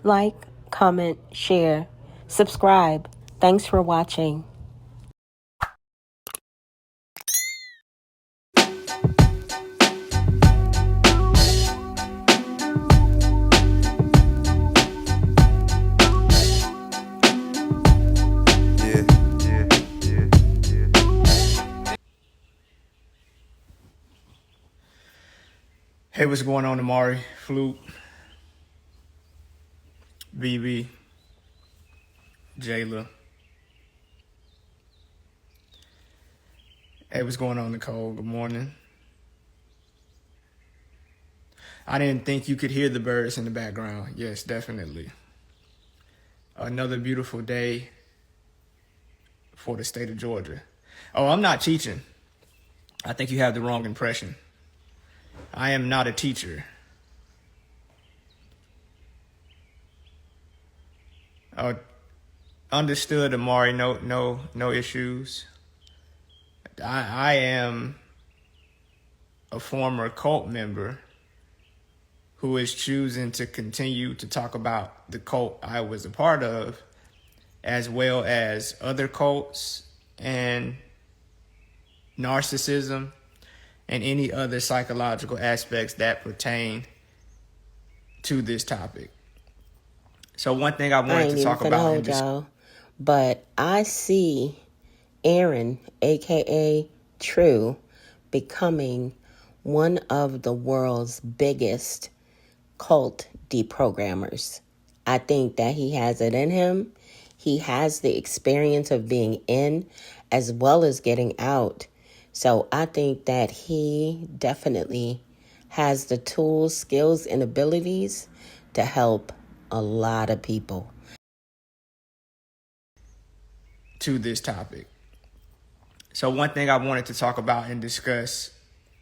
like, comment, share, subscribe. Thanks for watching. Hey, what's going on, Amari, Flute, BB, Jayla? Hey, what's going on, Nicole? Good morning. I didn't think you could hear the birds in the background. Yes, definitely. Another beautiful day for the state of Georgia. Oh, I'm not teaching. I think you have the wrong impression. I am not a teacher. Understood, Amari. No issues. I am a former cult member who is choosing to continue to talk about the cult I was a part of, as well as other cults and narcissism and any other psychological aspects that pertain to this topic. So one thing I wanted to talk about in this, but I see Aaron, aka True, becoming one of the world's biggest cult deprogrammers. I think that he has it in him. He has the experience of being in as well as getting out. So I think that he definitely has the tools, skills, and abilities to help a lot of people. To this topic. So one thing I wanted to talk about and discuss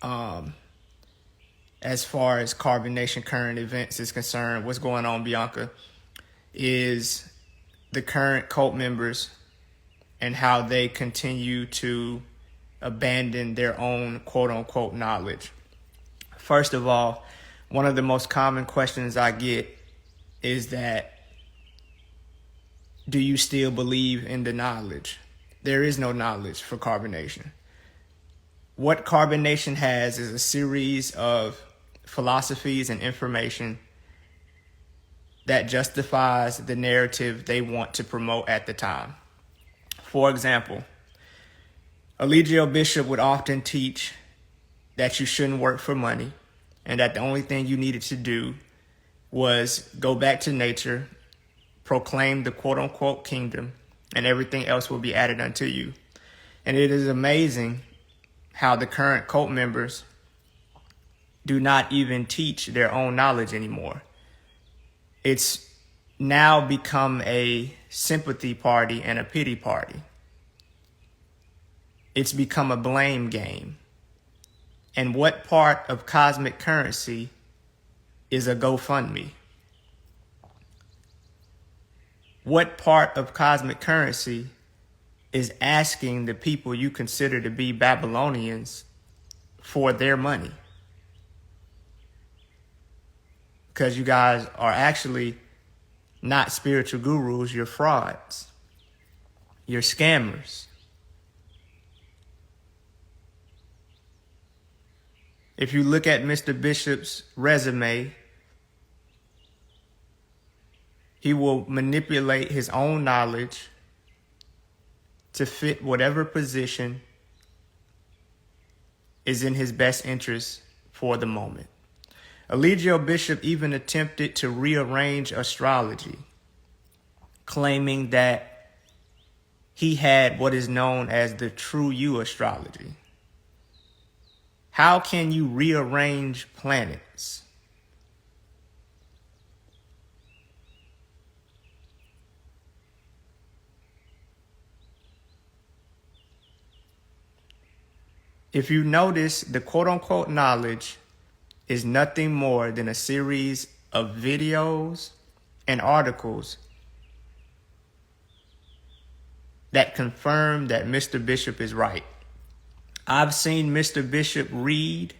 as far as Carbon Nation current events is concerned, what's going on, Bianca, is the current cult members and how they continue to abandon their own quote-unquote knowledge. First of all, one of the most common questions I get is that, do you still believe in the knowledge? There is no knowledge for Carbon Nation. What Carbon Nation has is a series of philosophies and information that justifies the narrative they want to promote at the time. For example, Eligio Bishop would often teach that you shouldn't work for money and that the only thing you needed to do was go back to nature, proclaim the quote-unquote kingdom, and everything else will be added unto you. And it is amazing how the current cult members do not even teach their own knowledge anymore. It's now become a sympathy party and a pity party. It's become a blame game. And what part of cosmic currency is a GoFundMe? What part of cosmic currency is asking the people you consider to be Babylonians for their money? Because you guys are actually not spiritual gurus, you're frauds. You're scammers. If you look at Mr. Bishop's resume, he will manipulate his own knowledge to fit whatever position is in his best interest for the moment. Eligio Bishop even attempted to rearrange astrology, claiming that he had what is known as the true you astrology. How can you rearrange planets? If you notice, the quote-unquote knowledge is nothing more than a series of videos and articles that confirm that Mr. Bishop is right. I've seen Mr. Bishop read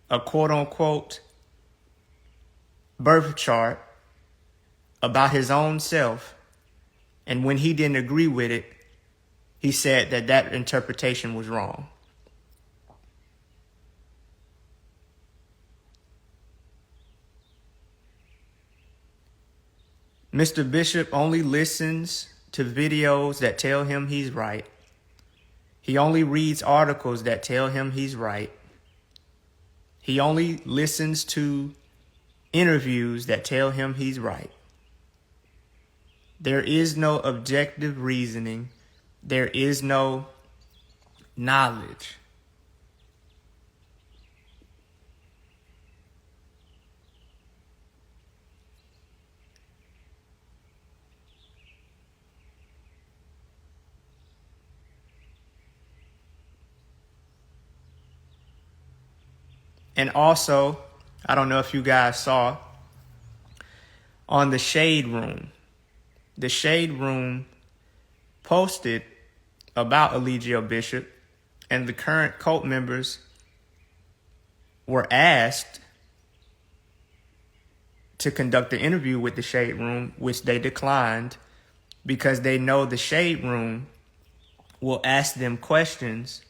a quote-unquote birth chart about his own self, and when he didn't agree with it, he said that that interpretation was wrong. Mr. Bishop only listens to videos that tell him he's right. He only reads articles that tell him he's right. He only listens to interviews that tell him he's right. There is no objective reasoning. There is no knowledge. And also, I don't know if you guys saw, on the Shade Room posted about Eligio Bishop, and the current cult members were asked to conduct an interview with the Shade Room, which they declined because they know the Shade Room will ask them questions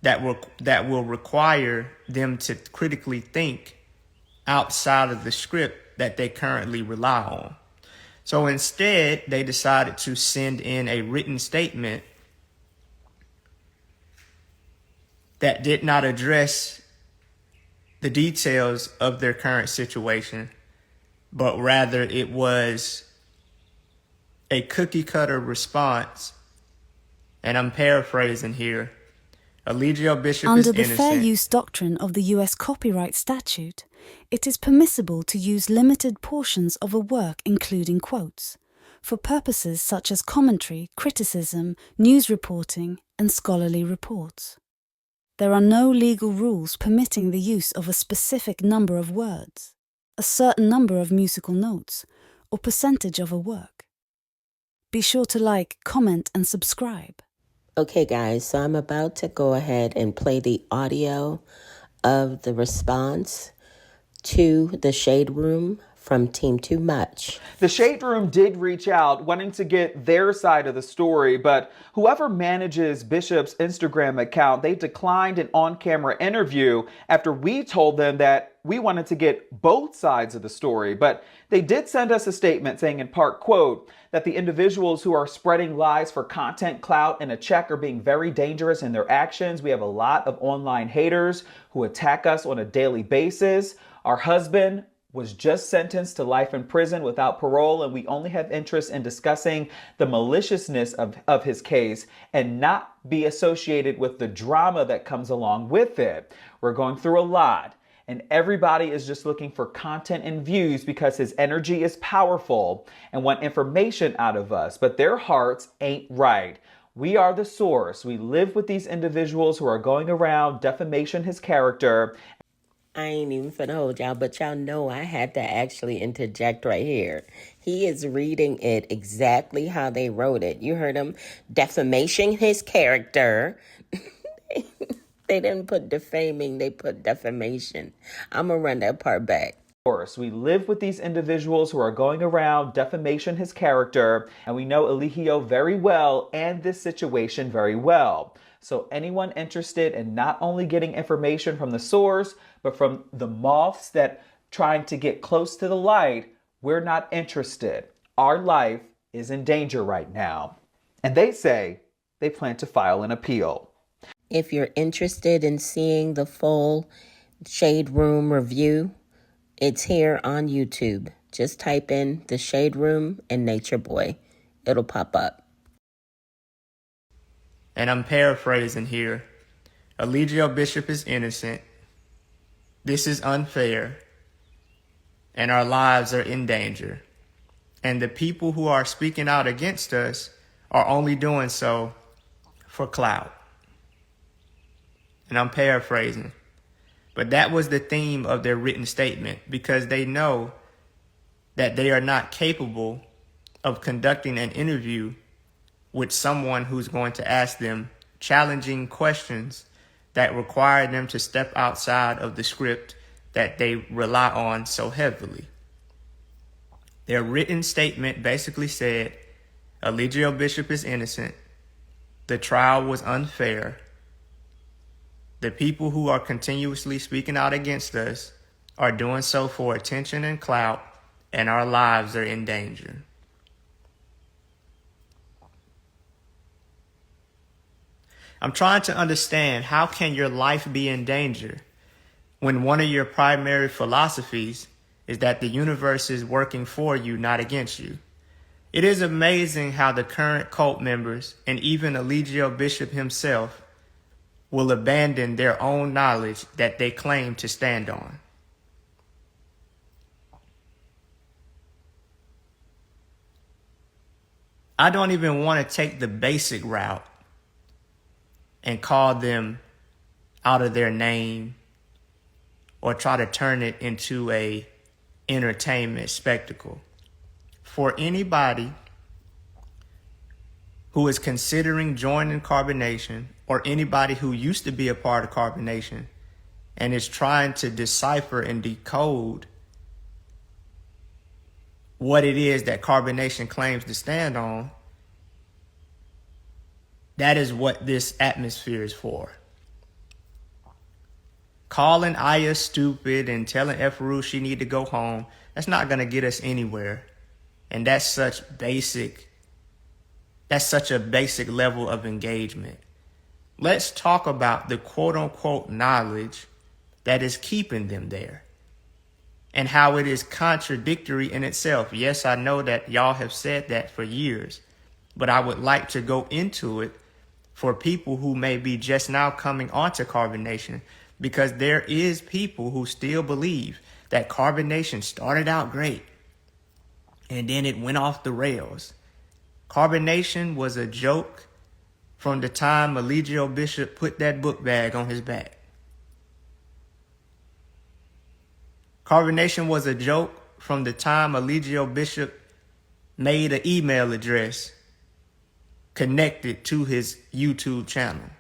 that will require them to critically think outside of the script that they currently rely on. So instead, they decided to send in a written statement that did not address the details of their current situation, but rather it was a cookie cutter response. And I'm paraphrasing here. Eligio Bishop is innocent. Under the fair use doctrine of the U.S. copyright statute, it is permissible to use limited portions of a work, including quotes, for purposes such as commentary, criticism, news reporting, and scholarly reports. There are no legal rules permitting the use of a specific number of words, a certain number of musical notes, or percentage of a work. Be sure to like, comment, and subscribe. Okay, guys, so I'm about to go ahead and play the audio of the response to the Shade Room from Team Too Much. The Shade Room did reach out, wanting to get their side of the story, but whoever manages Bishop's Instagram account, they declined an on-camera interview after we told them that we wanted to get both sides of the story. But they did send us a statement saying in part, quote, that the individuals who are spreading lies for content clout and a check are being very dangerous in their actions. We have a lot of online haters who attack us on a daily basis. Our husband was just sentenced to life in prison without parole, and we only have interest in discussing the maliciousness of his case and not be associated with the drama that comes along with it. We're going through a lot, and everybody is just looking for content and views because his energy is powerful and want information out of us, but their hearts ain't right. We are the source. We live with these individuals who are going around defamation his character. I ain't even finna hold y'all, but y'all know I had to actually interject right here. He is reading it exactly how they wrote it. You heard him defamation his character. They didn't put defaming, they put defamation. I'm gonna run that part back. We live with these individuals who are going around defamation his character, and we know Eligio very well and this situation very well. So anyone interested in not only getting information from the source, but from the moths that trying to get close to the light, we're not interested. Our life is in danger right now. And they say they plan to file an appeal. If you're interested in seeing the full Shade Room review, it's here on YouTube. Just type in The Shade Room and Nature Boy. It'll pop up. And I'm paraphrasing here. Eligio Bishop is innocent. This is unfair. And our lives are in danger. And the people who are speaking out against us are only doing so for clout. And I'm paraphrasing. But that was the theme of their written statement, because they know that they are not capable of conducting an interview with someone who's going to ask them challenging questions that require them to step outside of the script that they rely on so heavily. Their written statement basically said Eligio Bishop is innocent, the trial was unfair, the people who are continuously speaking out against us are doing so for attention and clout, and our lives are in danger. I'm trying to understand, how can your life be in danger when one of your primary philosophies is that the universe is working for you, not against you? It is amazing how the current cult members and even Eligio Bishop himself will abandon their own knowledge that they claim to stand on. I don't even want to take the basic route and call them out of their name or try to turn it into a entertainment spectacle. For anybody who is considering joining Carbonation, or anybody who used to be a part of Carbonation and is trying to decipher and decode what it is that Carbonation claims to stand on, that is what this atmosphere is for. Calling Aya stupid and telling Efru she need to go home, that's not going to get us anywhere. And that's such a basic level of engagement. Let's talk about the quote unquote knowledge that is keeping them there and how it is contradictory in itself. Yes, I know that y'all have said that for years, but I would like to go into it for people who may be just now coming onto Carbonation, because there is people who still believe that Carbonation started out great and then it went off the rails. Carbonation was a joke from the time Eligio Bishop put that book bag on his back. Carbonation was a joke from the time Eligio Bishop made an email address connected to his YouTube channel.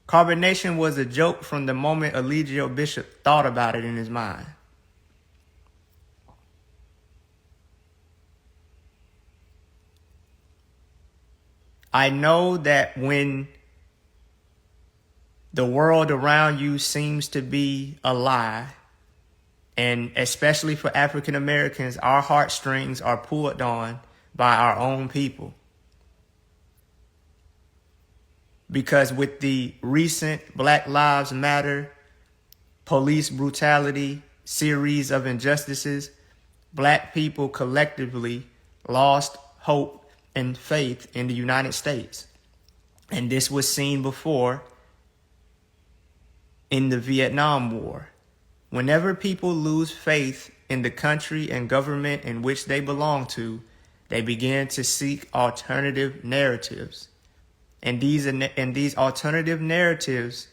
Carbonation was a joke from the moment Eligio Bishop thought about it in his mind. I know that when the world around you seems to be a lie, and especially for African Americans, our heartstrings are pulled on by our own people. Because with the recent Black Lives Matter police brutality series of injustices, Black people collectively lost hope and faith in the United States. And this was seen before in the Vietnam War. Whenever people lose faith in the country and government in which they belong to, they begin to seek alternative narratives. And these alternative narratives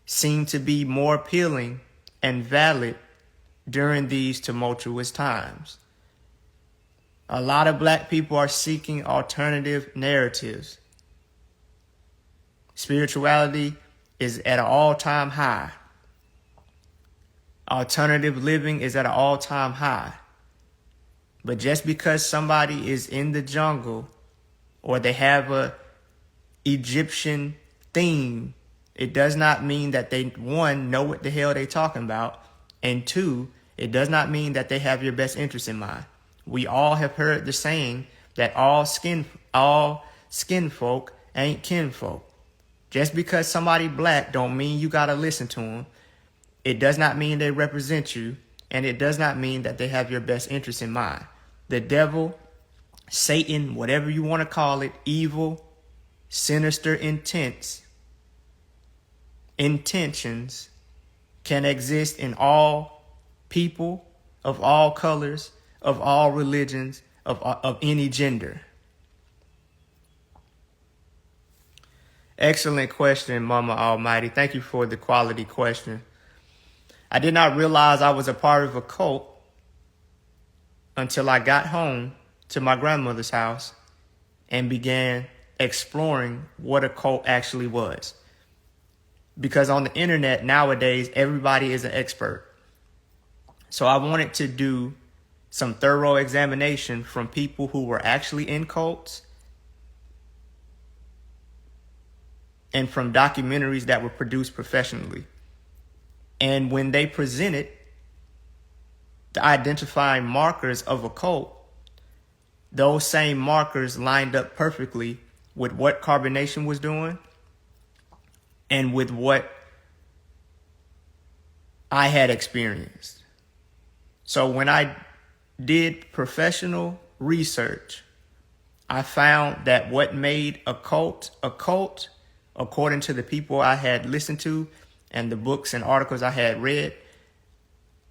seem to be more appealing and valid during these tumultuous times. A lot of Black people are seeking alternative narratives. Spirituality is at an all-time high. Alternative living is at an all-time high. But just because somebody is in the jungle or they have a Egyptian theme, it does not mean that they, one, know what the hell they talking about, and two, it does not mean that they have your best interest in mind. We all have heard the saying that all skin folk ain't kinfolk. Just because somebody Black don't mean you gotta listen to them. It does not mean they represent you, and it does not mean that they have your best interest in mind. The devil, Satan, whatever you want to call it, evil, sinister intentions can exist in all people, of all colors, of all religions, of any gender. Excellent question, Mama Almighty. Thank you for the quality question. I did not realize I was a part of a cult until I got home to my grandmother's house and began exploring what a cult actually was. Because on the internet nowadays, everybody is an expert. So I wanted to do some thorough examination from people who were actually in cults and from documentaries that were produced professionally. And when they presented the identifying markers of a cult, those same markers lined up perfectly with what carbonation was doing and with what I had experienced. So when I did professional research, I found that what made a cult, according to the people I had listened to and the books and articles I had read,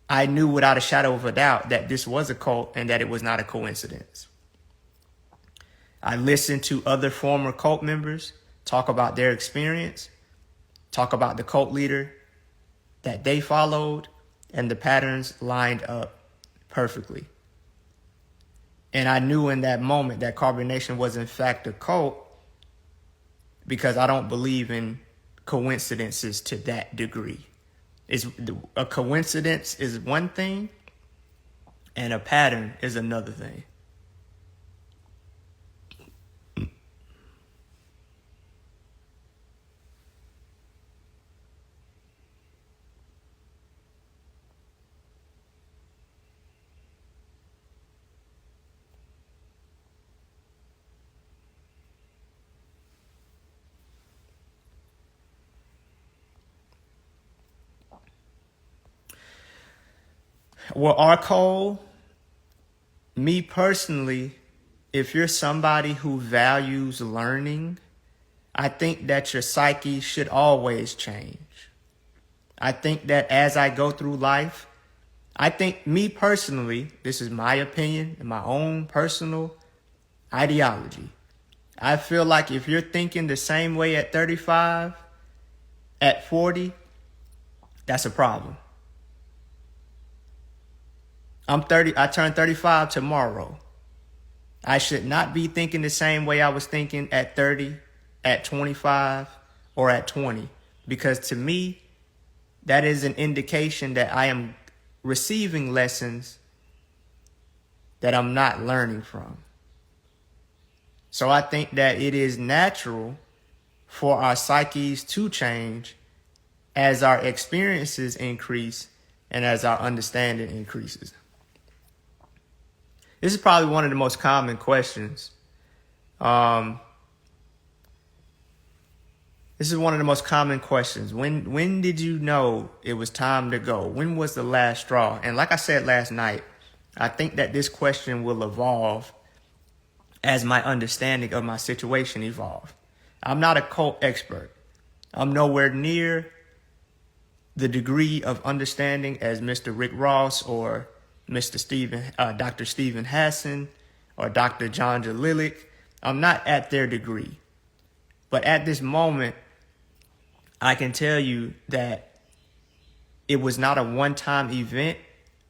I knew without a shadow of a doubt that this was a cult and that it was not a coincidence. I listened to other former cult members talk about their experience, talk about the cult leader that they followed, and the patterns lined up perfectly. And I knew in that moment that carbonation was in fact a cult, because I don't believe in coincidences to that degree. A coincidence is one thing, and a pattern is another thing. Well, Arcole, me personally, if you're somebody who values learning, I think that your psyche should always change. I think that as I go through life, I think me personally, this is my opinion and my own personal ideology. I feel like if you're thinking the same way at 35, at 40, that's a problem. I turn 35 tomorrow. I should not be thinking the same way I was thinking at 30, at 25, or at 20. Because to me, that is an indication that I am receiving lessons that I'm not learning from. So I think that it is natural for our psyches to change as our experiences increase and as our understanding increases. This is probably one of the most common questions. This is one of the most common questions. When did you know it was time to go? When was the last straw? And like I said last night, I think that this question will evolve as my understanding of my situation evolves. I'm not a cult expert. I'm nowhere near the degree of understanding as Mr. Rick Ross or Dr. Stephen Hassan or Dr. John Jalilic. I'm not at their degree. But at this moment, I can tell you that it was not a one-time event,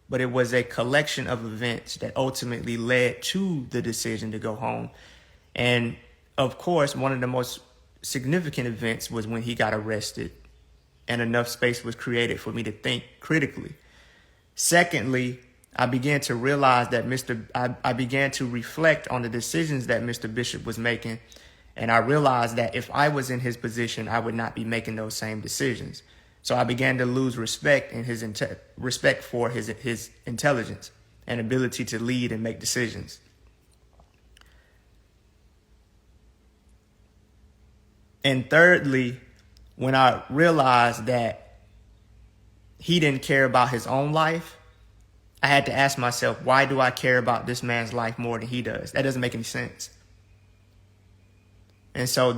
but it was a collection of events that ultimately led to the decision to go home. And of course, one of the most significant events was when he got arrested and enough space was created for me to think critically. Secondly, I began to realize that I began to reflect on the decisions that Mr. Bishop was making. And I realized that if I was in his position, I would not be making those same decisions. So I began to lose respect in respect for his intelligence and ability to lead and make decisions. And thirdly, when I realized that he didn't care about his own life, I had to ask myself, why do I care about this man's life more than he does? That doesn't make any sense. And so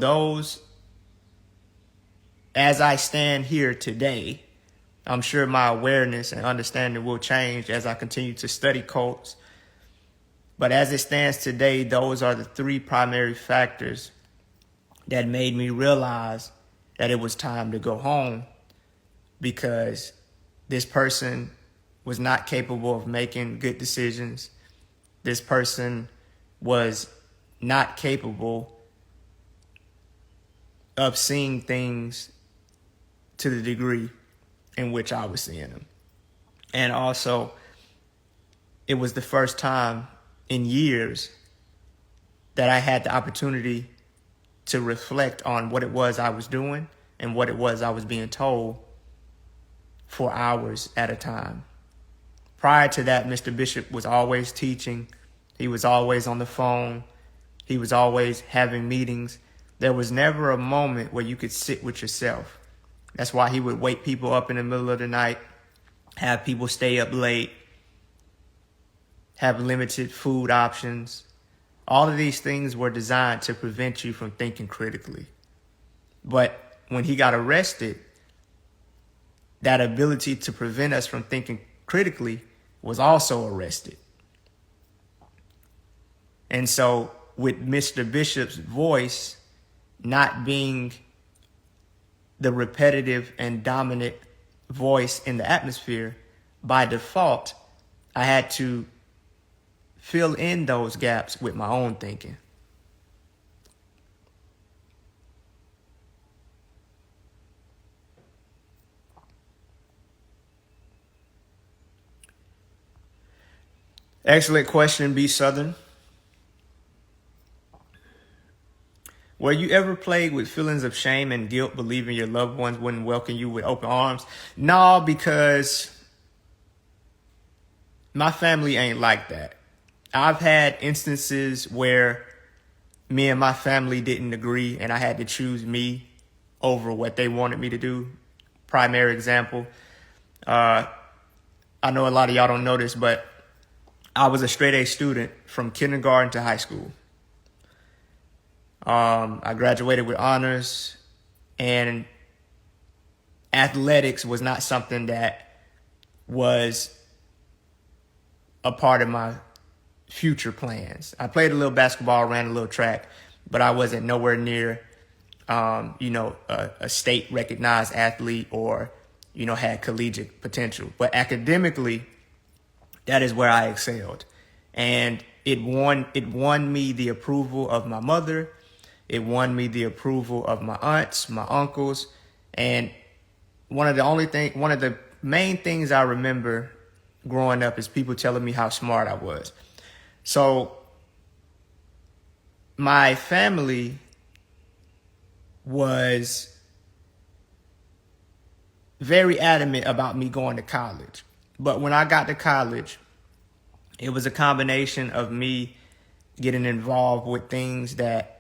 as I stand here today, I'm sure my awareness and understanding will change as I continue to study cults. But as it stands today, those are the three primary factors that made me realize that it was time to go home, because this person was not capable of making good decisions. This person was not capable of seeing things to the degree in which I was seeing them. And also, it was the first time in years that I had the opportunity to reflect on what it was I was doing and what it was I was being told for hours at a time. Prior to that, Mr. Bishop was always teaching. He was always on the phone. He was always having meetings. There was never a moment where you could sit with yourself. That's why he would wake people up in the middle of the night, have people stay up late, have limited food options. All of these things were designed to prevent you from thinking critically. But when he got arrested, that ability to prevent us from thinking critically was also arrested. And so with Mr. Bishop's voice not being the repetitive and dominant voice in the atmosphere, by default, I had to fill in those gaps with my own thinking. Excellent question, B. Southern. Were you ever plagued with feelings of shame and guilt, believing your loved ones wouldn't welcome you with open arms? No, because my family ain't like that. I've had instances where me and my family didn't agree and I had to choose me over what they wanted me to do. Primary example, I know a lot of y'all don't know this, but I was a straight A student from kindergarten to high school. I graduated with honors, and athletics was not something that was a part of my future plans. I played a little basketball, ran a little track, but I wasn't nowhere near, a state recognized athlete or, had collegiate potential. But academically, that is where I excelled. And it won me the approval of my mother. It won me the approval of my aunts, my uncles. And one of the main things I remember growing up is people telling me how smart I was. So my family was very adamant about me going to college. But when I got to college, it was a combination of me getting involved with things that,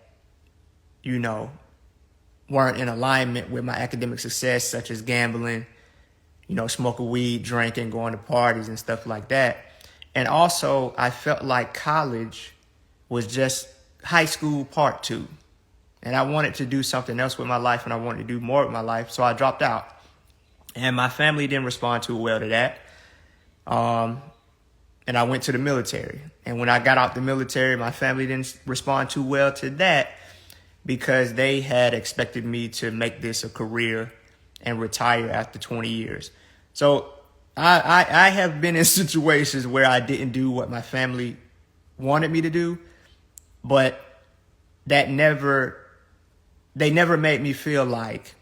weren't in alignment with my academic success, such as gambling, smoking weed, drinking, going to parties and stuff like that. And also, I felt like college was just high school part 2. And I wanted to do something else with my life, and I wanted to do more with my life, so I dropped out. And my family didn't respond too well to that. And I went to the military. And when I got out the military, my family didn't respond too well to that because they had expected me to make this a career and retire after 20 years. So I have been in situations where I didn't do what my family wanted me to do, but they never made me feel like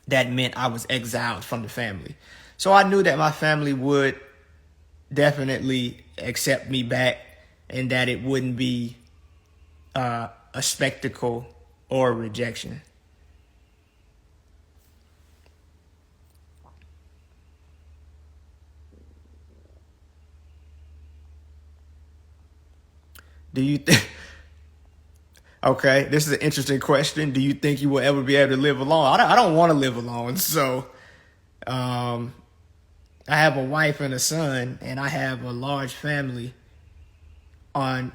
that meant I was exiled from the family. So I knew that my family would definitely accept me back and that it wouldn't be a spectacle or a rejection. Do you think? Okay, this is an interesting question. Do you think you will ever be able to live alone? I don't want to live alone. So, I have a wife and a son, and I have a large family on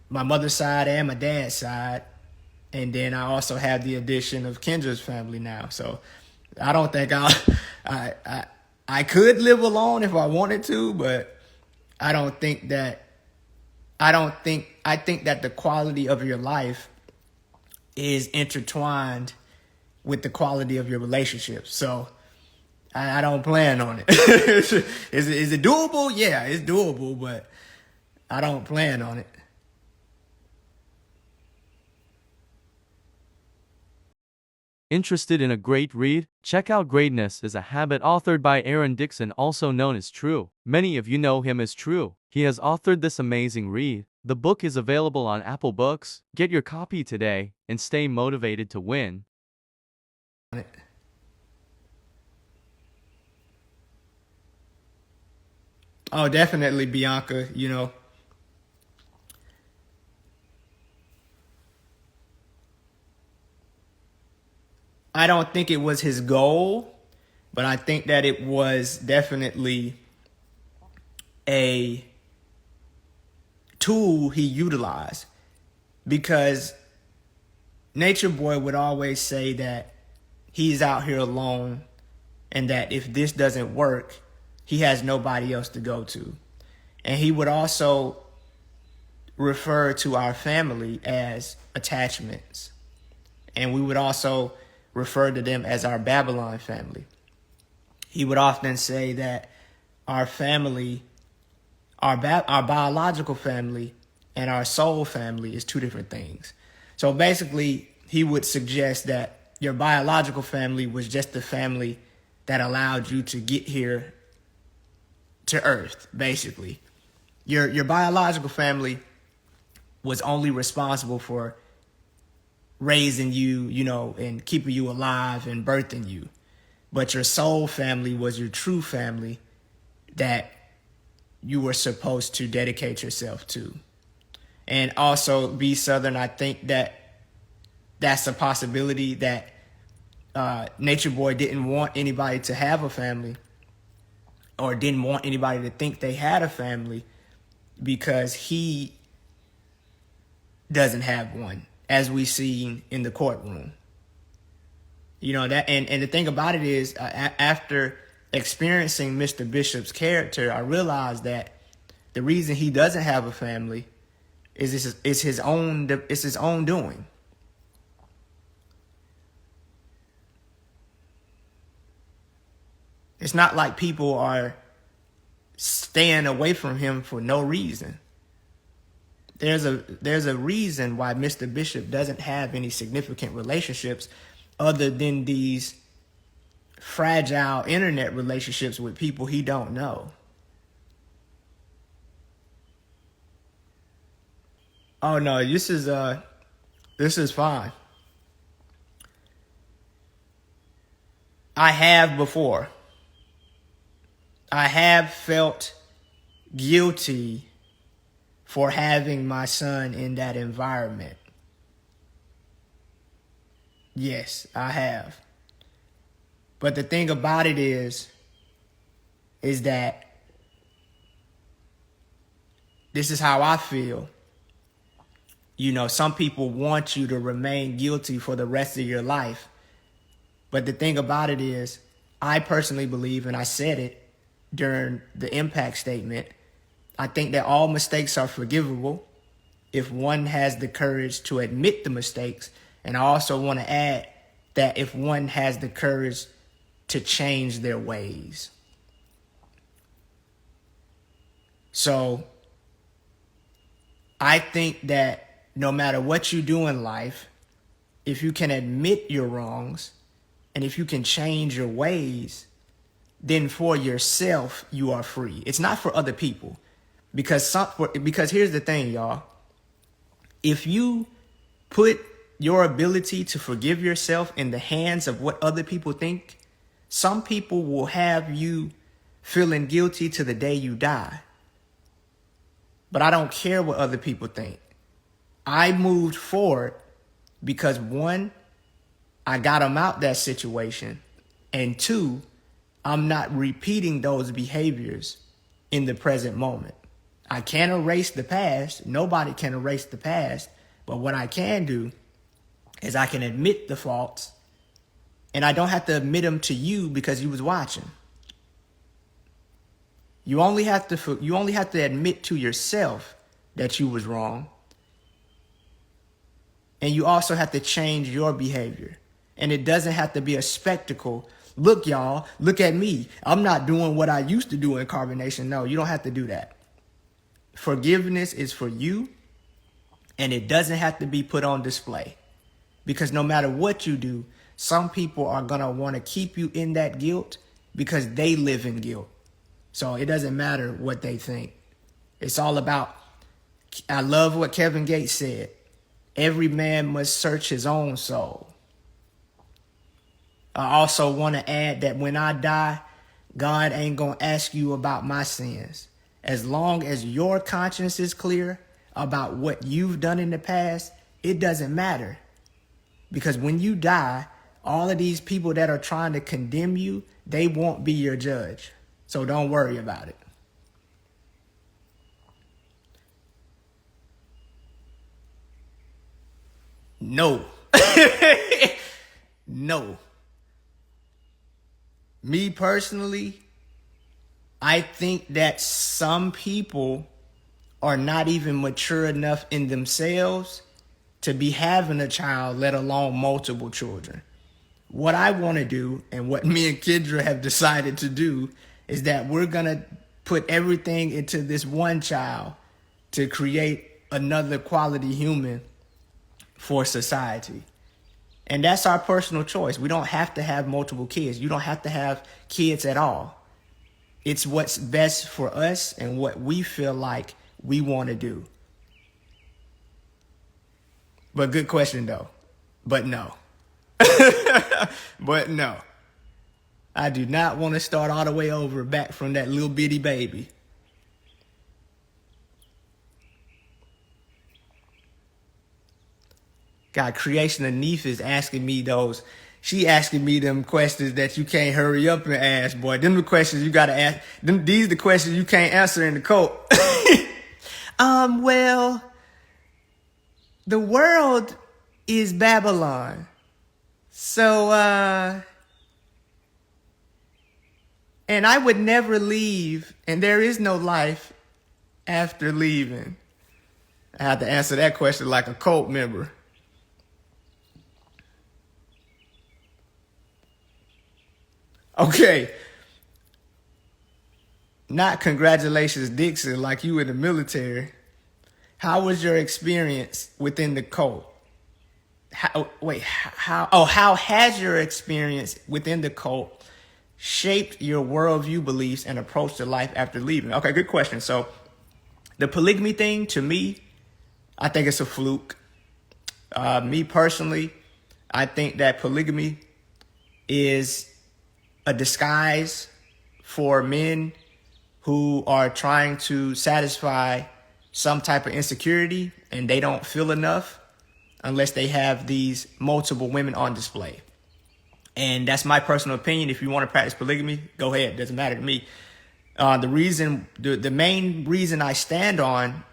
my mother's side and my dad's side. And then I also have the addition of Kendra's family now. So I don't think I could live alone if I wanted to, but I think that the quality of your life is intertwined with the quality of your relationship. So I don't plan on it. Is it doable? Yeah, it's doable, but I don't plan on it. Interested in a great read? Check out Greatness is a Habit authored by Aaron Dixon, also known as True. Many of you know him as True. He has authored this amazing read. The book is available on Apple Books. Get your copy today and stay motivated to win. Oh, definitely, Bianca, I don't think it was his goal, but I think that it was definitely a tool he utilized, because Nature Boy would always say that he's out here alone and that if this doesn't work, he has nobody else to go to. And he would also refer to our family as attachments. And we would also refer to them as our Babylon family. He would often say that our family, our biological family and our soul family is two different things. So basically, he would suggest that your biological family was just the family that allowed you to get here to Earth, basically. Your biological family was only responsible for raising you, and keeping you alive and birthing you. But your soul family was your true family that you were supposed to dedicate yourself to. And also, B Southern, I think that that's a possibility that Nature Boy didn't want anybody to have a family, or didn't want anybody to think they had a family, because he doesn't have one, as we see in the courtroom. That, and the thing about it is, after experiencing Mr. Bishop's character, I realized that the reason he doesn't have a family is his own doing. It's not like people are staying away from him for no reason. There's a reason why Mr. Bishop doesn't have any significant relationships other than these fragile internet relationships with people he don't know. Oh no, this is fine. I have before. I have felt guilty for having my son in that environment. Yes, I have. But the thing about it is that this is how I feel. Some people want you to remain guilty for the rest of your life. But the thing about it is, I personally believe, and I said it during the impact statement, I think that all mistakes are forgivable if one has the courage to admit the mistakes. And I also want to add that if one has the courage to change their ways. So I think that no matter what you do in life, if you can admit your wrongs and if you can change your ways, then for yourself, you are free. It's not for other people. Because here's the thing, y'all. If you put your ability to forgive yourself in the hands of what other people think, some people will have you feeling guilty to the day you die. But I don't care what other people think. I moved forward because, one, I got them out that situation. And two, I'm not repeating those behaviors in the present moment. I can't erase the past. Nobody can erase the past. But what I can do is I can admit the faults, and I don't have to admit them to you because you was watching. You only have to admit to yourself that you was wrong. And you also have to change your behavior. And it doesn't have to be a spectacle. Look, y'all, look at me. I'm not doing what I used to do in carbonation. No, you don't have to do that. Forgiveness is for you, and it doesn't have to be put on display. Because no matter what you do, some people are going to want to keep you in that guilt because they live in guilt. So it doesn't matter what they think. It's all about, I love what Kevin Gates said. Every man must search his own soul. I also want to add that when I die, God ain't going to ask you about my sins. As long as your conscience is clear about what you've done in the past, it doesn't matter. Because when you die, all of these people that are trying to condemn you, they won't be your judge. So don't worry about it. No. No. Me personally, I think that some people are not even mature enough in themselves to be having a child, let alone multiple children. What I want to do, and what me and Kendra have decided to do, is that we're going to put everything into this one child to create another quality human for society. And that's our personal choice. We don't have to have multiple kids. You don't have to have kids at all. It's what's best for us and what we feel like we want to do. But good question, though. But no. But no. I do not want to start all the way over back from that little bitty baby. God, Creation Anif is asking me those. She asking me them questions that you can't hurry up and ask, boy. Them the questions you gotta ask. These the questions you can't answer in the cult. Well, the world is Babylon. So, and I would never leave, and there is no life after leaving. I have to answer that question like a cult member. Okay. Not congratulations, Dixon, like you in the military. How was your experience within the cult? How has your experience within the cult shaped your worldview, beliefs, and approach to life after leaving? Okay, good question. So the polygamy thing, to me, I think it's a fluke. Me personally, I think that polygamy is a disguise for men who are trying to satisfy some type of insecurity and they don't feel enough unless they have these multiple women on display. And that's my personal opinion. If you want to practice polygamy, go ahead. It doesn't matter to me. The main reason I stand on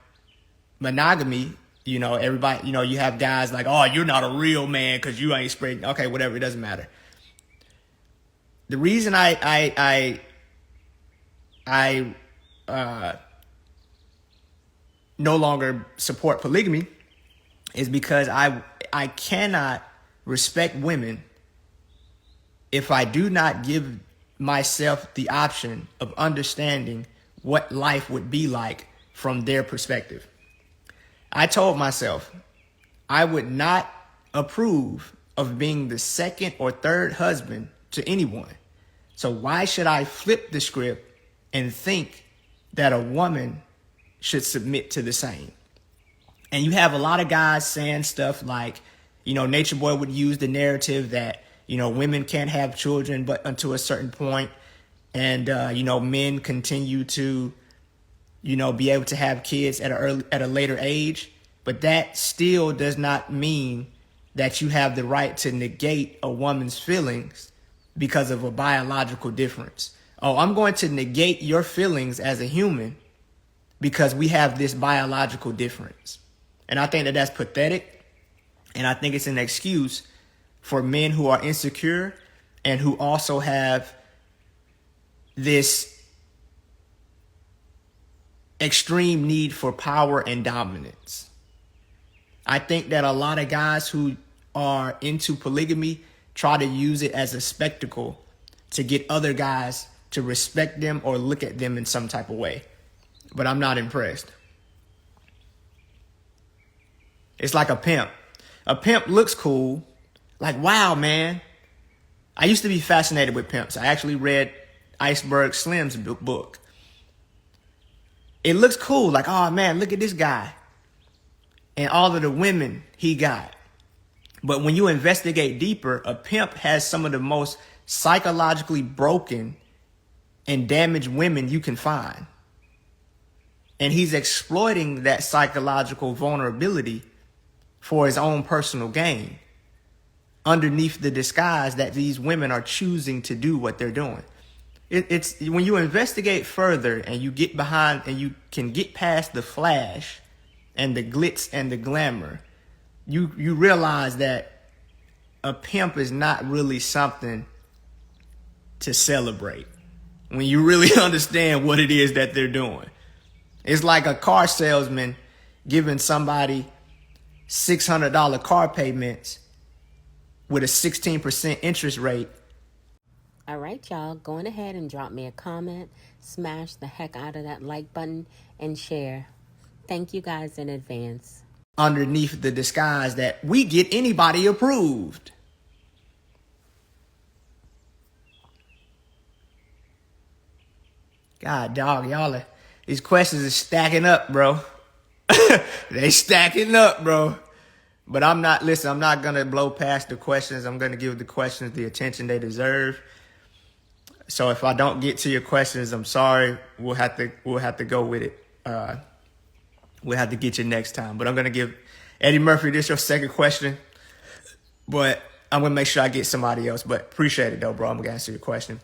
monogamy, everybody, you have guys like, oh, you're not a real man because you ain't spreading. Okay, whatever. It doesn't matter. The reason I no longer support polygamy is because I cannot respect women if I do not give myself the option of understanding what life would be like from their perspective. I told myself I would not approve of being the second or third husband to anyone. So why should I flip the script and think that a woman should submit to the same? And you have a lot of guys saying stuff like, Nature Boy would use the narrative that, women can't have children but until a certain point. And, men continue to, be able to have kids at a later age. But that still does not mean that you have the right to negate a woman's feelings because of a biological difference. Oh, I'm going to negate your feelings as a human because we have this biological difference. And I think that that's pathetic. And I think it's an excuse for men who are insecure and who also have this extreme need for power and dominance. I think that a lot of guys who are into polygamy try to use it as a spectacle to get other guys to respect them or look at them in some type of way. But I'm not impressed. It's like a pimp. A pimp looks cool. Like, wow, man, I used to be fascinated with pimps. I actually read Iceberg Slim's book. It looks cool. Like, oh man, look at this guy and all of the women he got. But when you investigate deeper, a pimp has some of the most psychologically broken and damaged women you can find. And he's exploiting that psychological vulnerability for his own personal gain, underneath the disguise that these women are choosing to do what they're doing. It's when you investigate further and you get behind and you can get past the flash and the glitz and the glamour, you realize that a pimp is not really something to celebrate when you really understand what it is that they're doing. It's like a car salesman giving somebody $600 car payments with a 16% interest rate. All right, y'all, go on ahead and drop me a comment, smash the heck out of that like button, and share. Thank you guys in advance. Underneath the disguise that we get anybody approved. God, dog, these questions are stacking up, bro. They stacking up, bro. But I'm not going to blow past the questions. I'm going to give the questions the attention they deserve. So if I don't get to your questions, I'm sorry. We'll have to go with it. We'll have to get you next time. But I'm going to give Eddie Murphy, this your second question. But I'm going to make sure I get somebody else. But appreciate it, though, bro. I'm going to answer your question.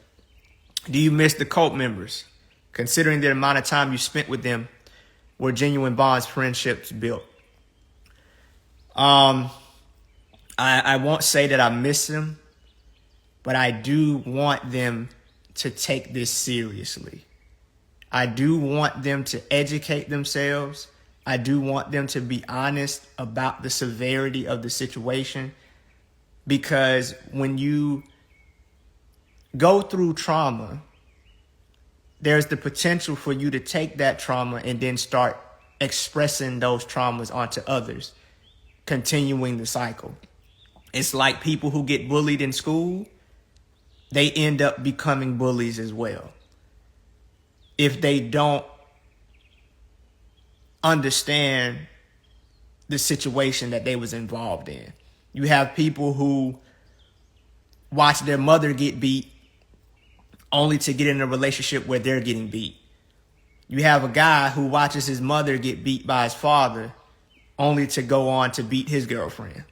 Do you miss the cult members? Considering the amount of time you spent with them, were genuine bonds, friendships built? I won't say that I miss them, but I do want them to take this seriously. I do want them to educate themselves. I do want them to be honest about the severity of the situation, because when you go through trauma, there's the potential for you to take that trauma and then start expressing those traumas onto others, continuing the cycle. It's like people who get bullied in school, they end up becoming bullies as well, if they don't understand the situation that they was involved in. You have people who watch their mother get beat only to get in a relationship where they're getting beat. You have a guy who watches his mother get beat by his father only to go on to beat his girlfriend.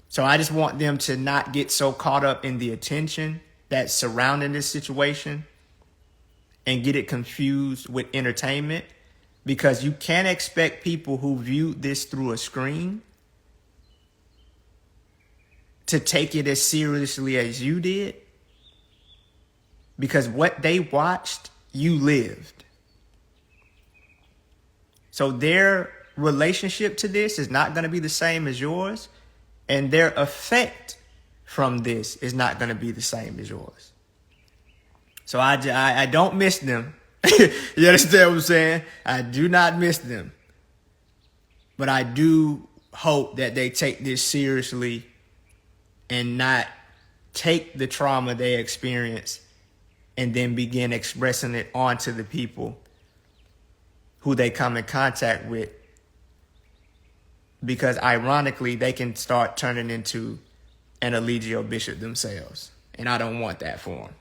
So I just want them to not get so caught up in the attention that's surrounding this situation and get it confused with entertainment, because you can't expect people who viewed this through a screen to take it as seriously as you did, because what they watched, you lived. So their relationship to this is not going to be the same as yours, and their effect from this is not going to be the same as yours. So I don't miss them. You understand what I'm saying? I do not miss them. But I do hope that they take this seriously and not take the trauma they experience and then begin expressing it onto the people who they come in contact with. Because ironically, they can start turning into an Eligio Bishop themselves. And I don't want that for them.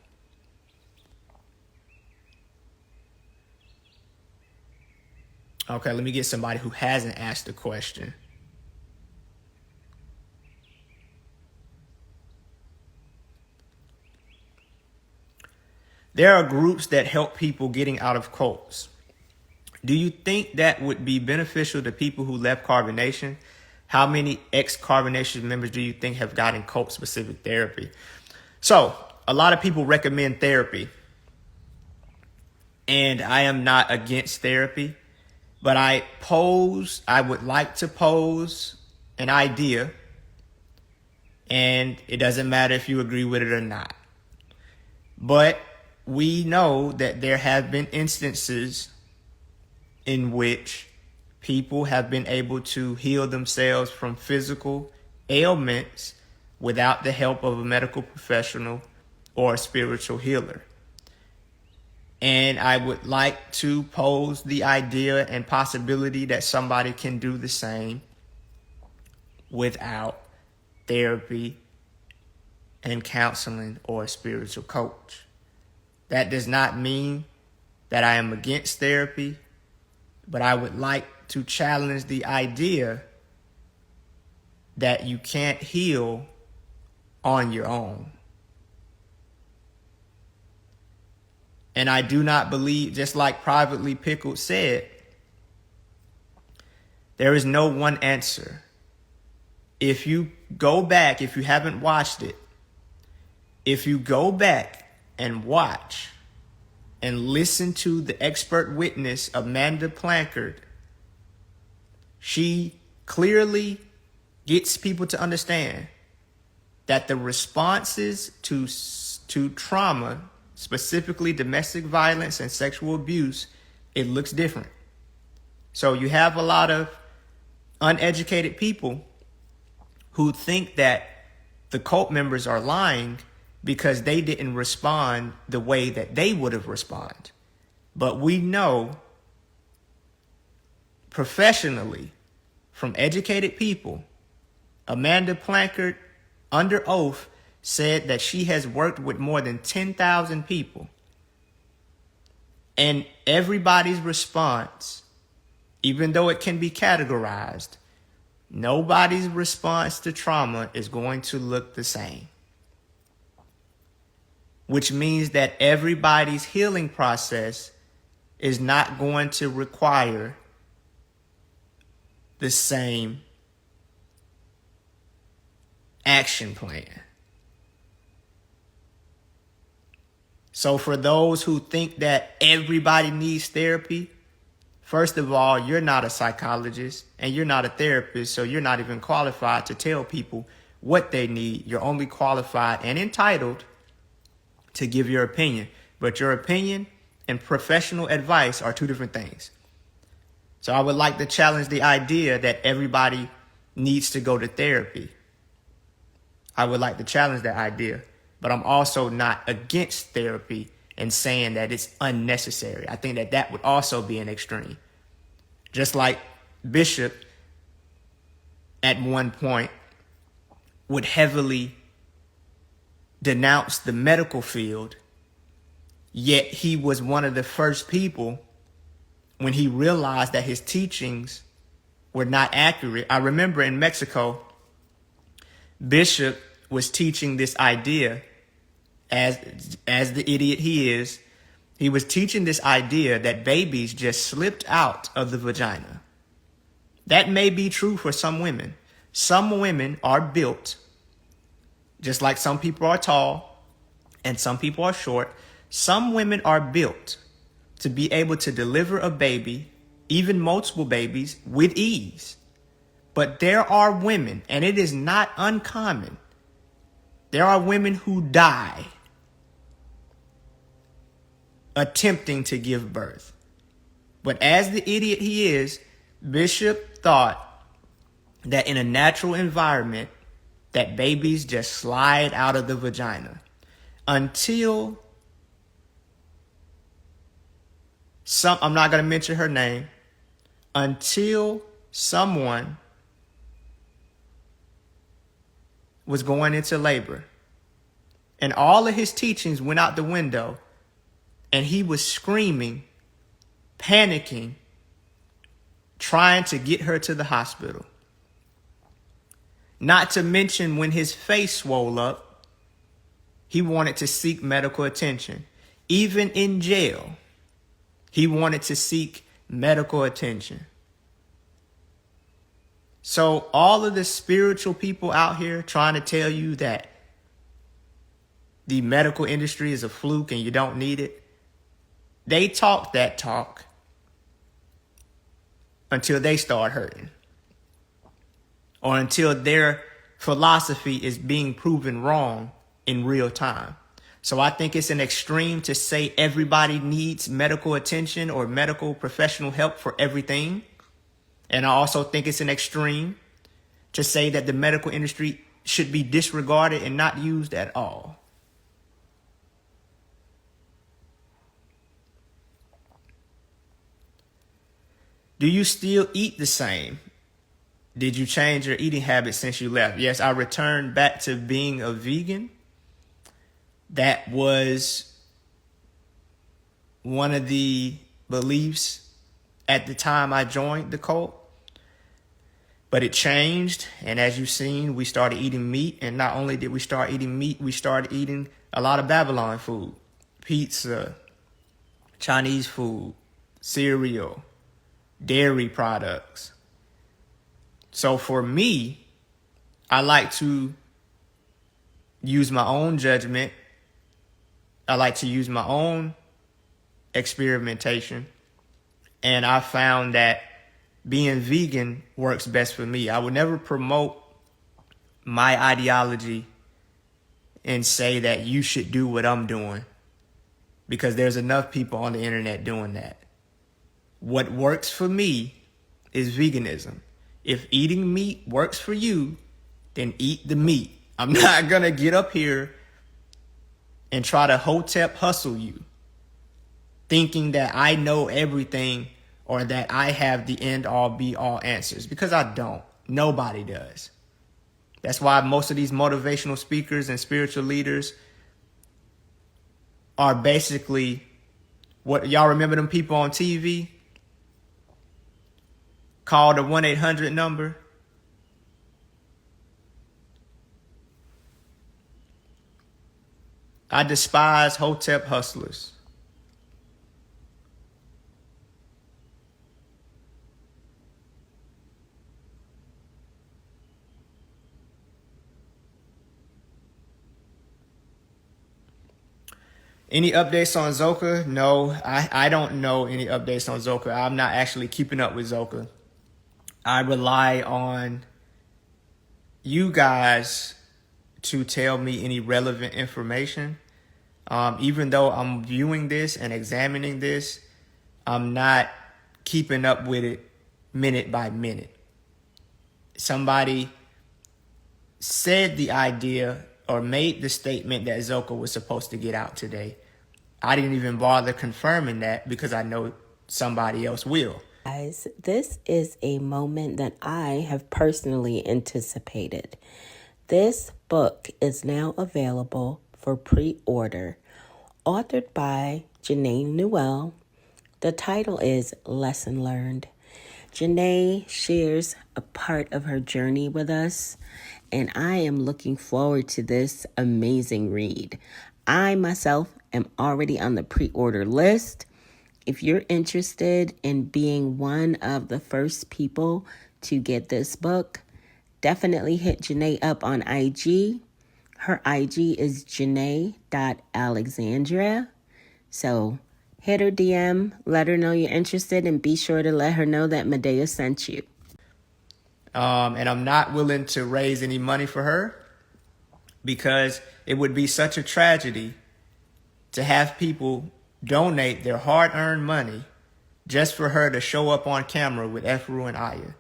Okay, let me get somebody who hasn't asked a question. There are groups that help people getting out of cults. Do you think that would be beneficial to people who left Carbon Nation? How many ex-Carbon Nation members do you think have gotten cult-specific therapy? So, a lot of people recommend therapy. And I am not against therapy. But I would like to pose an idea. And it doesn't matter if you agree with it or not. But we know that there have been instances in which people have been able to heal themselves from physical ailments without the help of a medical professional or a spiritual healer. And I would like to pose the idea and possibility that somebody can do the same without therapy and counseling or a spiritual coach. That does not mean that I am against therapy, but I would like to challenge the idea that you can't heal on your own. And I do not believe, just like Privately Pickled said, there is no one answer. If you go back, if you haven't watched it, if you go back and watch and listen to the expert witness, Amanda Plankard, she clearly gets people to understand that the responses to trauma, specifically domestic violence and sexual abuse, it looks different. So you have a lot of uneducated people who think that the cult members are lying because they didn't respond the way that they would have responded. But we know professionally from educated people, Amanda Plankard, under oath, said that she has worked with more than 10,000 people. And everybody's response, even though it can be categorized, nobody's response to trauma is going to look the same. Which means that everybody's healing process is not going to require the same action plan. So for those who think that everybody needs therapy, first of all, you're not a psychologist and you're not a therapist, so you're not even qualified to tell people what they need. You're only qualified and entitled to give your opinion. But your opinion and professional advice are two different things. So I would like to challenge the idea that everybody needs to go to therapy. I would like to challenge that idea, but I'm also not against therapy and saying that it's unnecessary. I think that that would also be an extreme. Just like Bishop at one point would heavily denounce the medical field, yet he was one of the first people when he realized that his teachings were not accurate. I remember in Mexico, Bishop was teaching this idea as the idiot he is. He was teaching this idea that babies just slipped out of the vagina. That may be true for some women. Some women are built, just like some people are tall and some people are short. Some women are built to be able to deliver a baby, even multiple babies, with ease. But there are women, and it is not uncommon, there are women who die attempting to give birth. But as the idiot he is, Bishop thought that in a natural environment, that babies just slide out of the vagina until I'm not going to mention her name, until someone was going into labor. And all of his teachings went out the window. And he was screaming, panicking, trying to get her to the hospital. Not to mention when his face swole up, he wanted to seek medical attention. Even in jail, he wanted to seek medical attention. So all of the spiritual people out here trying to tell you that the medical industry is a fluke and you don't need it, they talk that talk until they start hurting, or until their philosophy is being proven wrong in real time. So I think it's an extreme to say everybody needs medical attention or medical professional help for everything. And I also think it's an extreme to say that the medical industry should be disregarded and not used at all. Do you still eat the same? Did you change your eating habits since you left? Yes, I returned back to being a vegan. That was one of the beliefs at the time I joined the cult. But it changed, and as you've seen, we started eating meat, and not only did we start eating meat, we started eating a lot of Babylon food. Pizza, Chinese food, cereal, dairy products. So for me, I like to use my own judgment. I like to use my own experimentation. And I found that being vegan works best for me. I would never promote my ideology and say that you should do what I'm doing, because there's enough people on the internet doing that. What works for me is veganism. If eating meat works for you, then eat the meat. I'm not going to get up here and try to hotep hustle you, thinking that I know everything or that I have the end all be all answers, because I don't. Nobody does. That's why most of these motivational speakers and spiritual leaders are basically what y'all remember them people on TV call the 1-800 number. I despise hotep hustlers. Any updates on Zoka? No, I don't know any updates on Zoka. I'm not actually keeping up with Zoka. I rely on you guys to tell me any relevant information. Even though I'm viewing this and examining this, I'm not keeping up with it minute by minute. Somebody said the idea or made the statement that Zoka was supposed to get out today. I didn't even bother confirming that because I know somebody else will. Guys, this is a moment that I have personally anticipated. This book is now available for pre-order. Authored by Janae Newell. The title is Lesson Learned. Janae shares a part of her journey with us, and I am looking forward to this amazing read. I myself am already on the pre-order list. If you're interested in being one of the first people to get this book, definitely hit Janae up on IG. Her IG is janae.alexandria. So hit her DM, let her know you're interested, and be sure to let her know that Medaya sent you. And I'm not willing to raise any money for her because it would be such a tragedy to have people donate their hard-earned money just for her to show up on camera with Efru and Aya.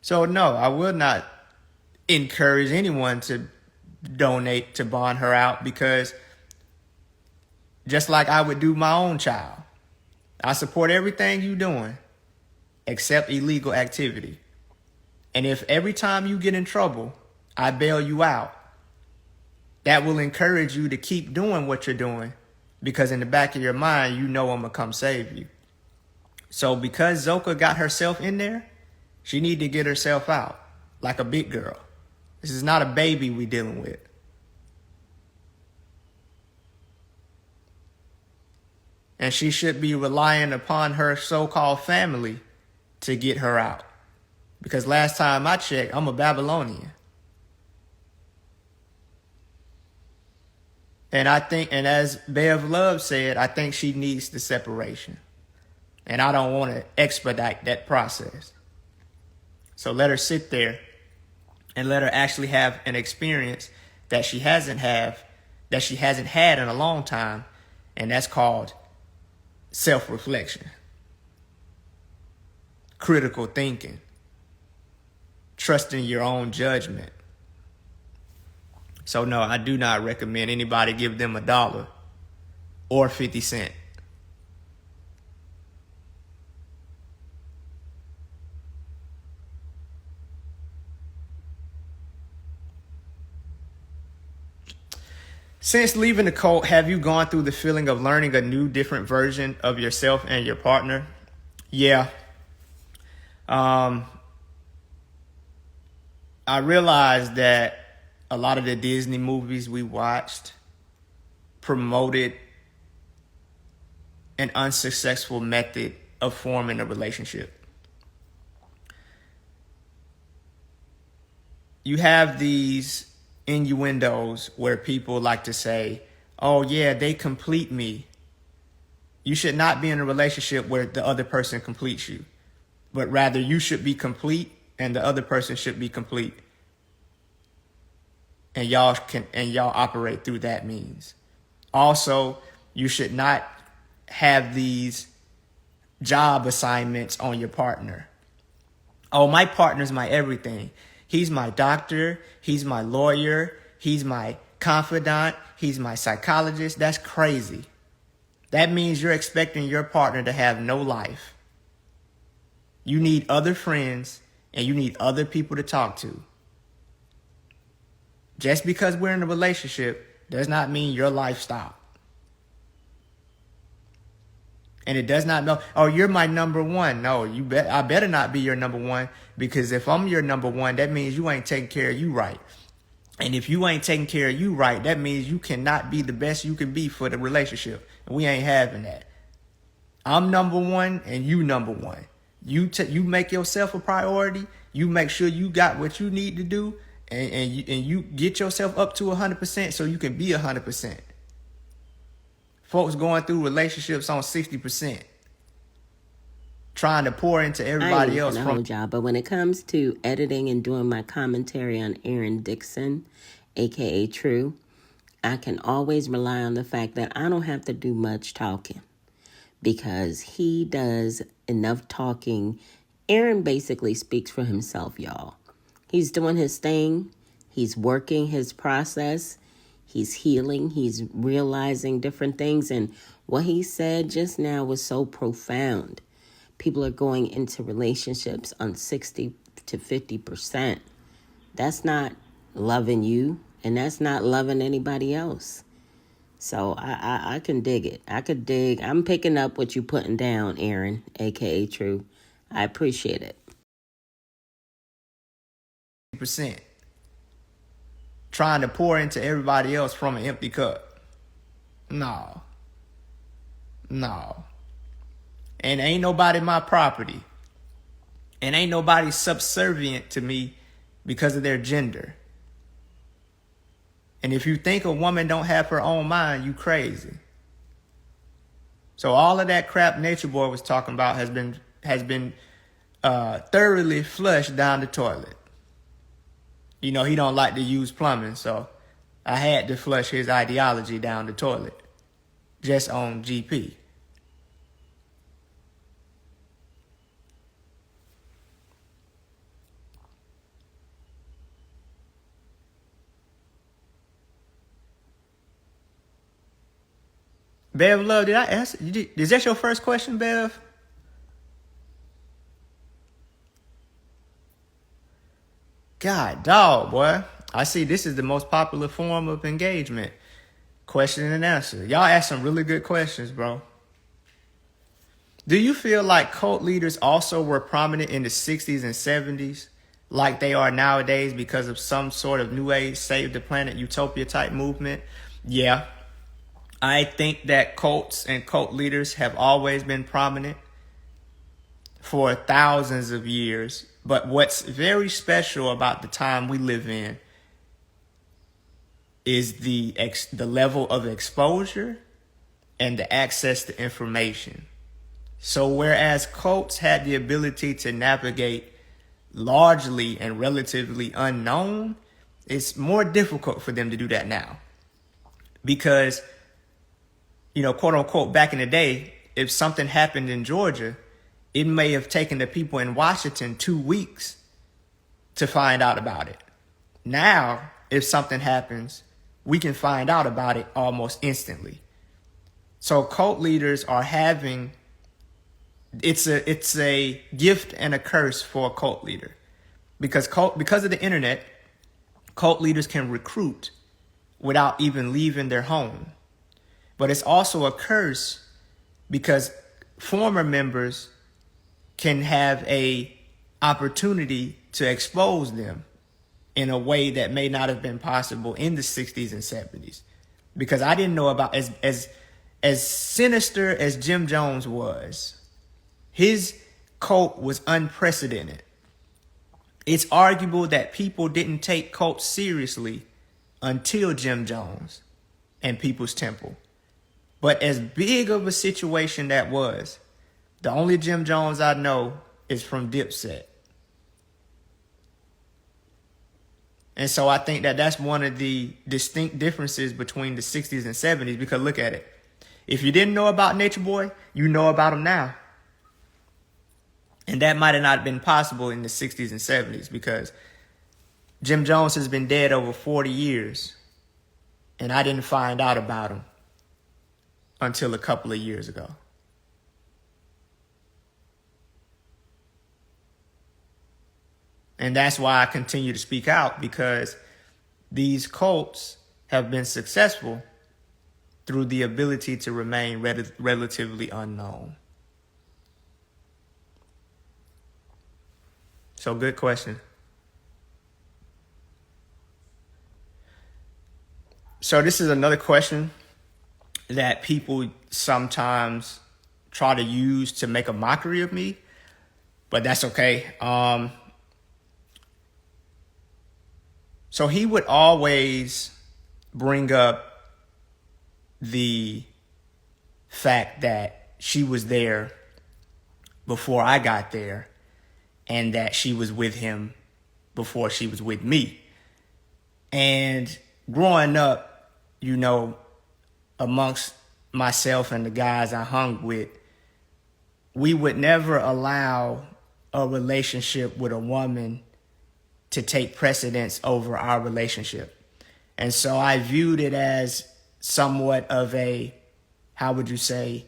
So no, I will not encourage anyone to donate to bond her out, because just like I would do my own child, I support everything you doing except illegal activity. And if every time you get in trouble, I bail you out, that will encourage you to keep doing what you're doing, because in the back of your mind, you know I'm gonna come save you. So because Zoka got herself in there, she need to get herself out like a big girl. This is not a baby we dealing with. And she should be relying upon her so-called family to get her out. Because last time I checked, I'm a Babylonian. And I think, and as Bev Love said, I think she needs the separation. And I don't want to expedite that process. So let her sit there and let her actually have an experience that she hasn't had in a long time. And that's called self-reflection, critical thinking, trusting your own judgment. So no, I do not recommend anybody give them $1 or 50 cents. Since leaving the cult, have you gone through the feeling of learning a new, different version of yourself and your partner? Yeah. I realized that a lot of the Disney movies we watched promoted an unsuccessful method of forming a relationship. You have these innuendos where people like to say, oh yeah, they complete me. You should not be in a relationship where the other person completes you, but rather you should be complete and the other person should be complete. And y'all operate through that means. Also, you should not have these job assignments on your partner. Oh, my partner's my everything. He's my doctor. He's my lawyer. He's my confidant. He's my psychologist. That's crazy. That means you're expecting your partner to have no life. You need other friends and you need other people to talk to. Just because we're in a relationship does not mean your life stops. And it does not know, oh, you're my number one. No, I better not be your number one, because if I'm your number one, that means you ain't taking care of you right. And if you ain't taking care of you right, that means you cannot be the best you can be for the relationship. And we ain't having that. I'm number one and you number one. You make yourself a priority. You make sure you got what you need to do, and you get yourself up to 100% so you can be 100%. Folks going through relationships on 60%, trying to pour into everybody else. But when it comes to editing and doing my commentary on Aaron Dixon, aka True, I can always rely on the fact that I don't have to do much talking, because he does enough talking. Aaron basically speaks for himself, y'all. He's doing his thing. He's working his process. He's healing. He's realizing different things. And what he said just now was so profound. People are going into relationships on 60 to 50%. That's not loving you, and that's not loving anybody else. So I can dig it. I'm picking up what you're putting down, Aaron, aka True. I appreciate it. Percent. Trying to pour into everybody else from an empty cup. No. And ain't nobody my property. And ain't nobody subservient to me because of their gender. And if you think a woman don't have her own mind, you crazy. So all of that crap Nature Boy was talking about has been thoroughly flushed down the toilet. You know, he don't like to use plumbing, so I had to flush his ideology down the toilet just on GP. Bev Love, did I ask? Is that your first question, Bev? God, dog, boy. I see this is the most popular form of engagement. Question and answer. Y'all ask some really good questions, bro. Do you feel like cult leaders also were prominent in the 60s and 70s like they are nowadays because of some sort of new age save the planet utopia type movement? Yeah. I think that cults and cult leaders have always been prominent for thousands of years. But what's very special about the time we live in is the level of exposure and the access to information. So whereas cults had the ability to navigate largely and relatively unknown, it's more difficult for them to do that now. Because, you know, quote unquote, back in the day, if something happened in Georgia, it may have taken the people in Washington 2 weeks to find out about it. Now, if something happens, we can find out about it almost instantly. So cult leaders are having, it's a gift and a curse for a cult leader, because of the internet, cult leaders can recruit without even leaving their home. But it's also a curse because former members can have a opportunity to expose them in a way that may not have been possible in the 60s and 70s. Because I didn't know about, as sinister as Jim Jones was, his cult was unprecedented. It's arguable that people didn't take cults seriously until Jim Jones and People's Temple. But as big of a situation that was, the only Jim Jones I know is from Dipset. And so I think that that's one of the distinct differences between the 60s and 70s, because look at it. If you didn't know about Nature Boy, you know about him now. And that might have not been possible in the 60s and 70s, because Jim Jones has been dead over 40 years. And I didn't find out about him until a couple of years ago. And that's why I continue to speak out, because these cults have been successful through the ability to remain relatively unknown. So good question. So this is another question that people sometimes try to use to make a mockery of me, but that's okay. So he would always bring up the fact that she was there before I got there, and that she was with him before she was with me. And growing up, you know, amongst myself and the guys I hung with, we would never allow a relationship with a woman to take precedence over our relationship. And so I viewed it as somewhat of a, how would you say,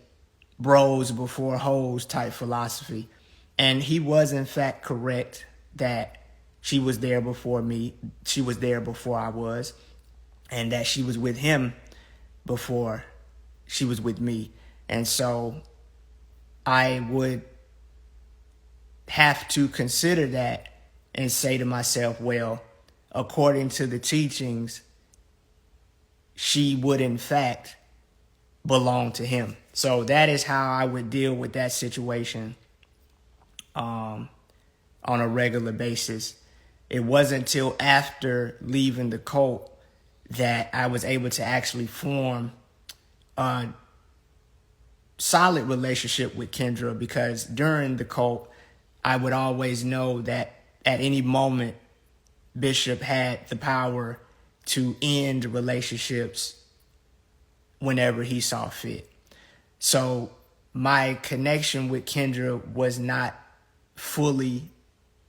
bros before hoes type philosophy. And he was in fact correct that she was there before me. She was there before I was, and that she was with him before she was with me. And so I would have to consider that and say to myself, well, according to the teachings, she would in fact belong to him. So that is how I would deal with that situation on a regular basis. It wasn't until after leaving the cult that I was able to actually form a solid relationship with Kendra, because during the cult, I would always know that at any moment, Bishop had the power to end relationships whenever he saw fit. So my connection with Kendra was not fully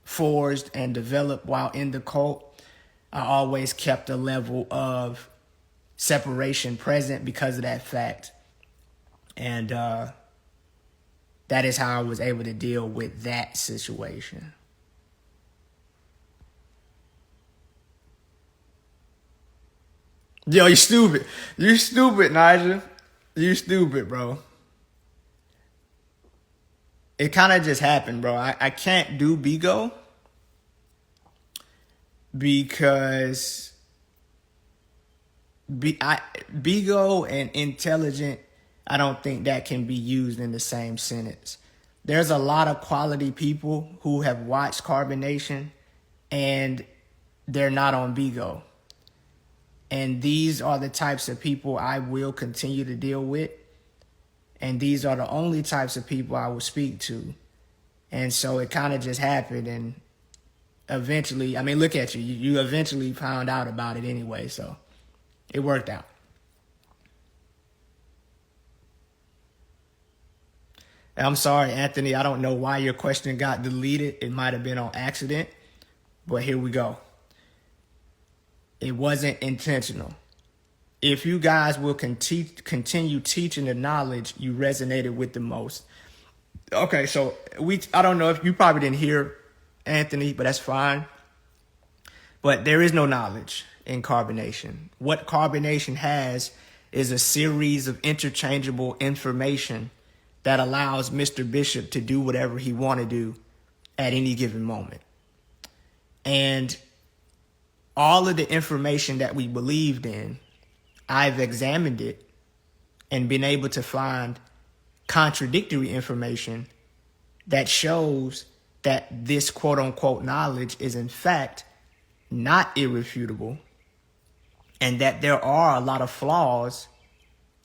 forged and developed while in the cult. I always kept a level of separation present because of that fact. And that is how I was able to deal with that situation. Yo, you stupid. You stupid, Nigel. You stupid, bro. It kind of just happened, bro. I can't do Bigo because Bigo and intelligent, I don't think that can be used in the same sentence. There's a lot of quality people who have watched Carbonation and they're not on Bigo. And these are the types of people I will continue to deal with. And these are the only types of people I will speak to. And so it kind of just happened. And eventually, I mean, look at you. You eventually found out about it anyway. So it worked out. I'm sorry, Anthony. I don't know why your question got deleted. It might have been on accident. But here we go. It wasn't intentional. If you guys will continue teaching the knowledge you resonated with the most. Okay, so I don't know if you probably didn't hear Anthony, but that's fine. But there is no knowledge in carbonation. What carbonation has is a series of interchangeable information that allows Mr. Bishop to do whatever he want to do at any given moment. And all of the information that we believed in, I've examined it and been able to find contradictory information that shows that this quote unquote knowledge is in fact not irrefutable, and that there are a lot of flaws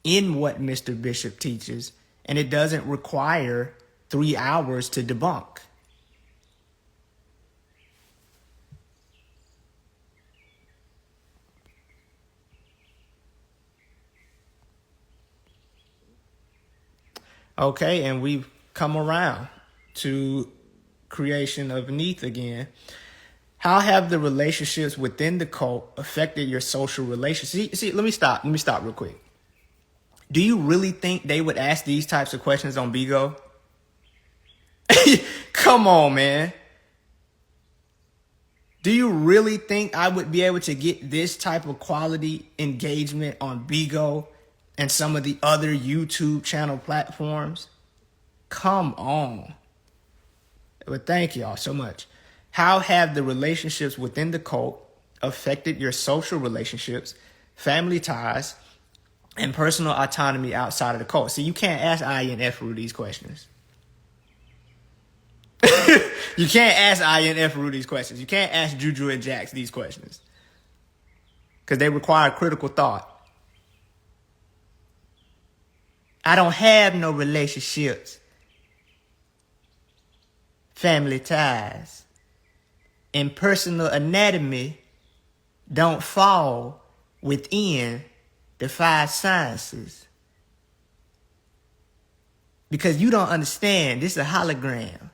in what Mr. Bishop teaches, and it doesn't require 3 hours to debunk. Okay, and we've come around to creation of Neith again. How have the relationships within the cult affected your social relations? See, let me stop real quick. Do you really think they would ask these types of questions on Bigo? Come on, man. Do you really think I would be able to get this type of quality engagement on Bigo and some of the other YouTube channel platforms? Come on. But thank y'all so much. How have the relationships within the cult affected your social relationships, family ties, and personal autonomy outside of the cult? See, you can't ask INF these questions. You can't ask INF these questions. You can't ask Juju and Jax these questions, because they require critical thought. I don't have no relationships, family ties, and personal anatomy don't fall within the 5 sciences. Because you don't understand, this is a hologram.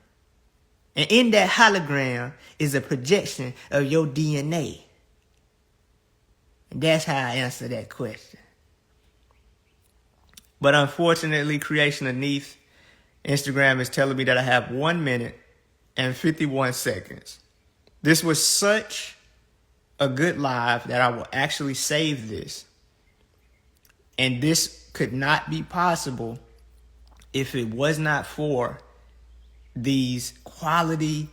And in that hologram is a projection of your DNA. And that's how I answer that question. But unfortunately, creation of Neith, Instagram is telling me that I have 1 minute and 51 seconds. This was such a good live that I will actually save this. And this could not be possible if it was not for these quality,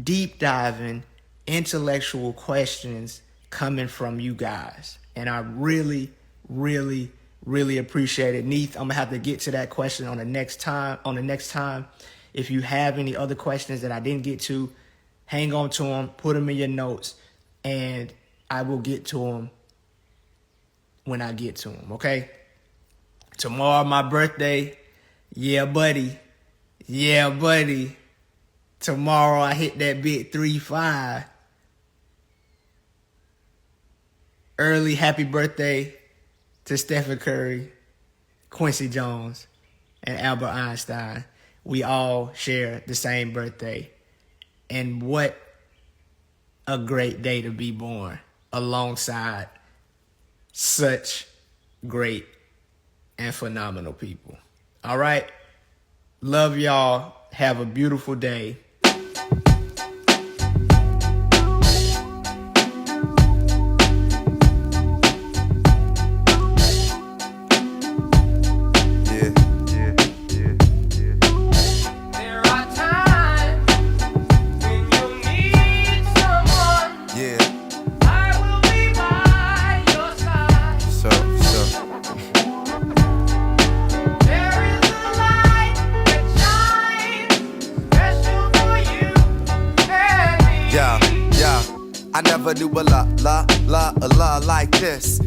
deep diving, intellectual questions coming from you guys. And I really, really, really appreciate it. Neith, I'm gonna have to get to that question on the next time. If you have any other questions that I didn't get to, hang on to them, put them in your notes, and I will get to them when I get to them, okay? Tomorrow, my birthday. Yeah, buddy. Tomorrow, I hit that big 3-5. Early happy birthday to Stephen Curry, Quincy Jones, and Albert Einstein. We all share the same birthday. And what a great day to be born alongside such great and phenomenal people. All right. Love y'all. Have a beautiful day. I never knew a la like this.